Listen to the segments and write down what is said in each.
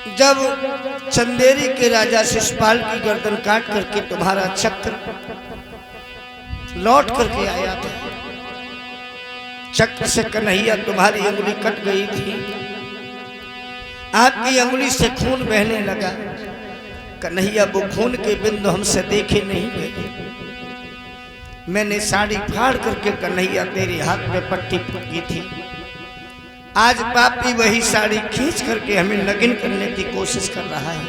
जब चंदेरी के राजा शिशुपाल की गर्दन काट करके तुम्हारा चक्र लौट करके आया था, चक्र से कन्हैया तुम्हारी अंगुली कट गई थी, आपकी अंगुली से खून बहने लगा। कन्हैया वो खून के बिंदु हमसे देखे नहीं गए। मैंने साड़ी फाड़ करके कन्हैया तेरे हाथ में पट्टी की थी। आज पापी वही साड़ी खींच करके हमें नगिन करने की कोशिश कर रहा है।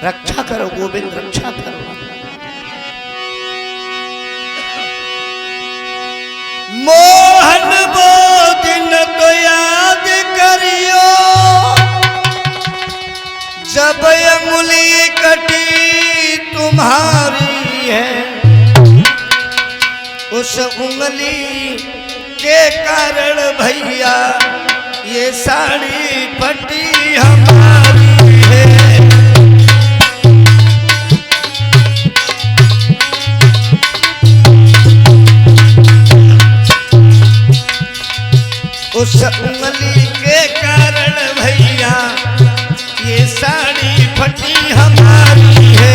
रक्षा करो गोविंद, रक्षा करो। मोहन वो दिन तो याद करियो जब अंगुली कटी तुम्हारी है। उस उंगली के कारण भैया ये साड़ी फटी हमारी है। उस उंगली के कारण भैया ये साड़ी फटी हमारी है।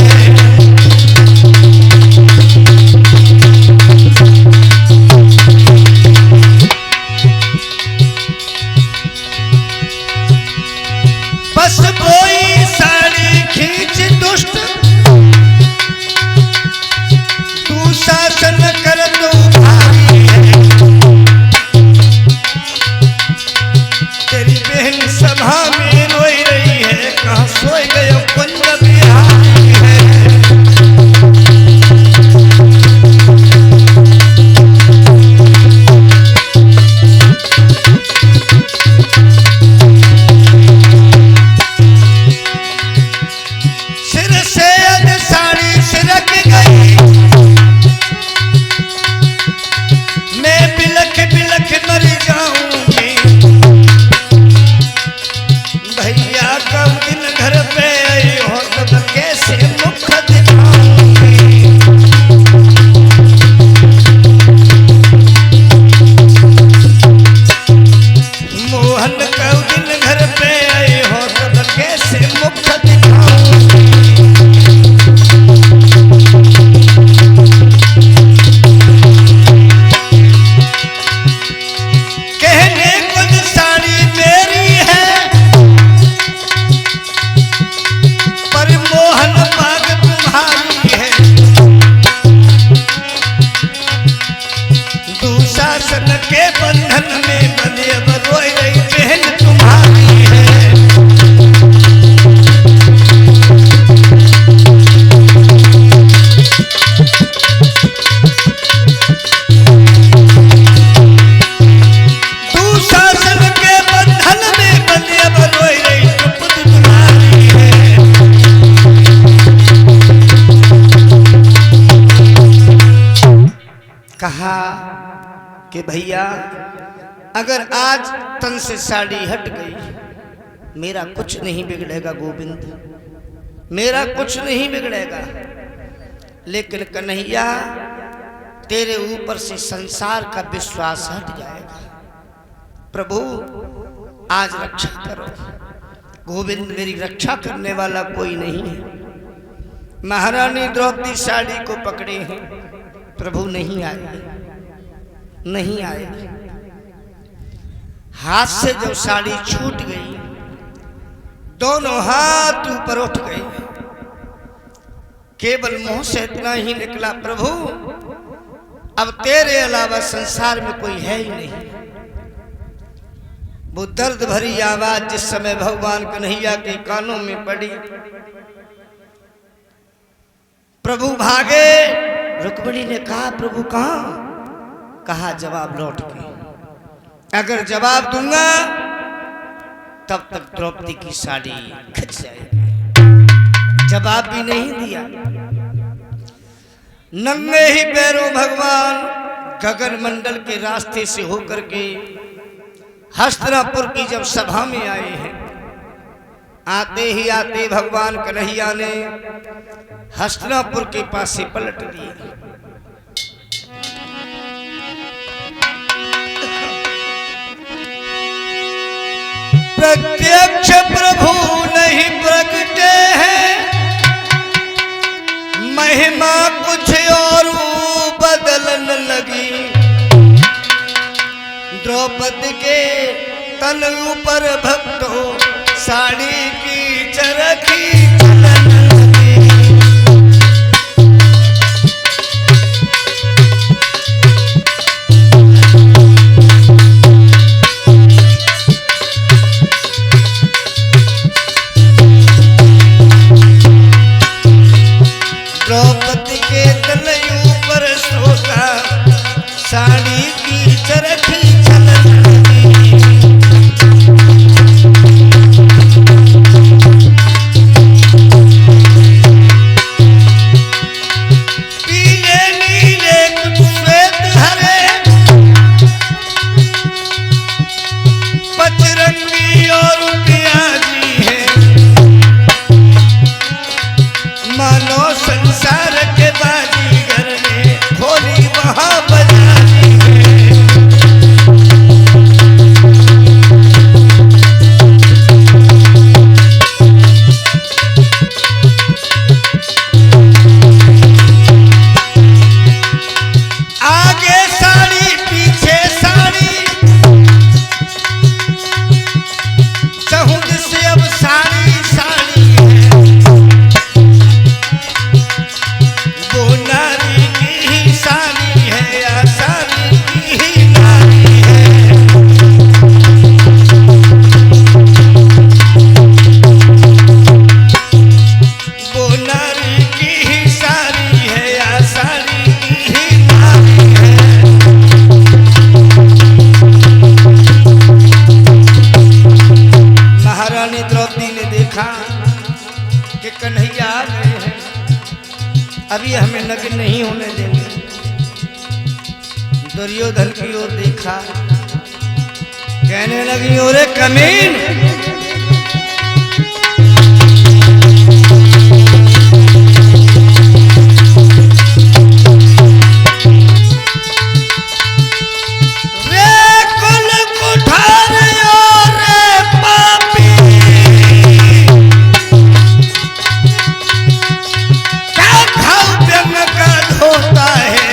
बस कोई साड़ी खींच दुष्ट तू शासन कर दो भारी है। तेरी बहन सभा में रोई रही है, कहाँ सोए गए कुंज बिहारी है। सिर से अध साड़ी सिरक गई, मैं बिलख बिलख मर जाऊंगी। भैया कब दिन घर पे आई हो तब कैसे मुख दिखाऊंगी। मोहन कब दिन घर पे आई हो तब कैसे मुख दिखाऊंगी। कहने कुछ साड़ी मेरी है पर मोहन मांग तुम्हारी है। दुशासन के बंधन में बंधे अब रोई रही बहन तुम्हारी है। दुशासन के बंधन में बंधे अब रोई रही द्रौपदी तुम्हारी है। कहा कि भैया अगर आज तन से साड़ी हट गई मेरा कुछ नहीं बिगड़ेगा गोविंद, मेरा कुछ नहीं बिगड़ेगा। लेकिन कन्हैया तेरे ऊपर से संसार का विश्वास हट जाएगा। प्रभु आज रक्षा करो गोविंद, मेरी रक्षा करने वाला कोई नहीं है। महारानी द्रौपदी साड़ी को पकड़े हैं, प्रभु नहीं आए, नहीं आए। हाथ से जब साड़ी छूट गई दोनों हाथ ऊपर उठ गए। केवल मुंह से इतना ही निकला, प्रभु अब तेरे अलावा संसार में कोई है ही नहीं। वो दर्द भरी आवाज जिस समय भगवान कन्हैया के कानों में पड़ी, प्रभु भागे। रुक्मिणी ने कहा प्रभु कहाँ? कहा जवाब लौट के, अगर जवाब दूंगा तब तक द्रौपदी की साड़ी खिंच जाएगी। जवाब भी नहीं दिया। नंगे ही पैरों भगवान गगन मंडल के रास्ते से होकर के हस्तिनापुर की जब सभा में आए हैं, आते ही आते भगवान कन्हैया ने हस्तिनापुर के पास से पलट दिए। प्रत्यक्ष प्रभु तन ऊपर भक्तों साड़ी की चरखी चलन लगी। द्रौपदी के तन ऊपर सोता साड़ी की चरखी चलन लगी। पीले नीले कुछ श्वेत हरे पचरंगी और प्याजी है, मानो संसार के बाजीगर ने खोली वहां बजारी है। आगे साड़ी पीछे साड़ी चहुंद से अब साड़ी साड़ी है, वो नारी की ही साड़ी है या साड़ी की ही नारी है। वो नारी की ही साड़ी है या साड़ी की ही नारी है। महारानी द्रौपदी ने देखा कि कन्हैया आ गए हैं, अभी हमें नग्न नहीं होने देंगे। दुर्योधन की ओर देखा, कहने लगी ओरे कमीन, रे कुल कुठार रे पापी, क्या घाव व्यंग का धोता है।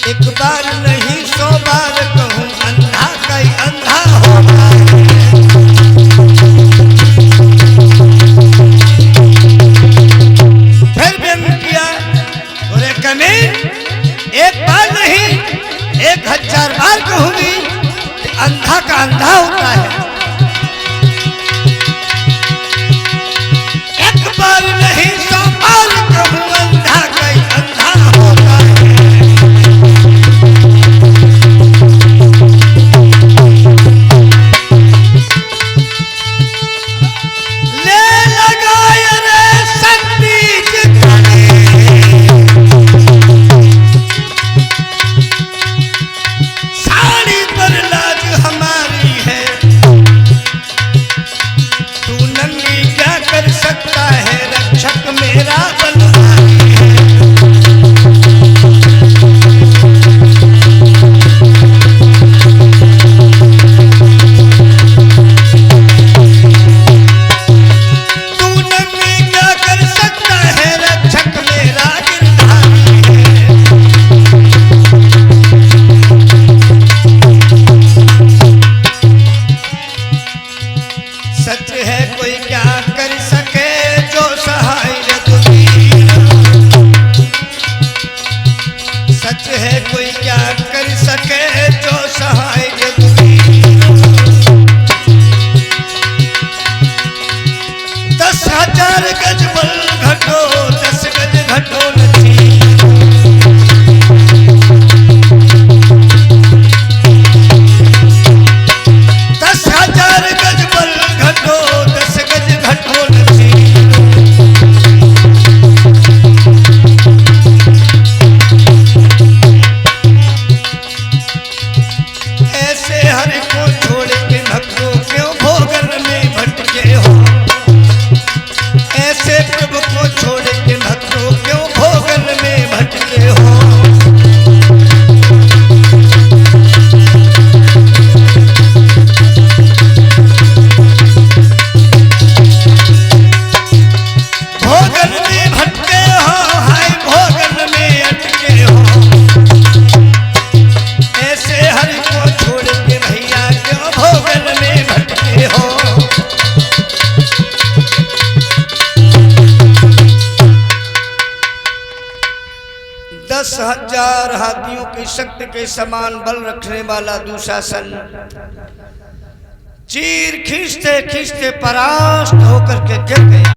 एक बार नहीं 100 बार कहूँ, अंधा का हाथियों की शक्ति के समान बल रखने वाला दुशासन चीर खींचते खींचते परास्त होकर के गिर गया।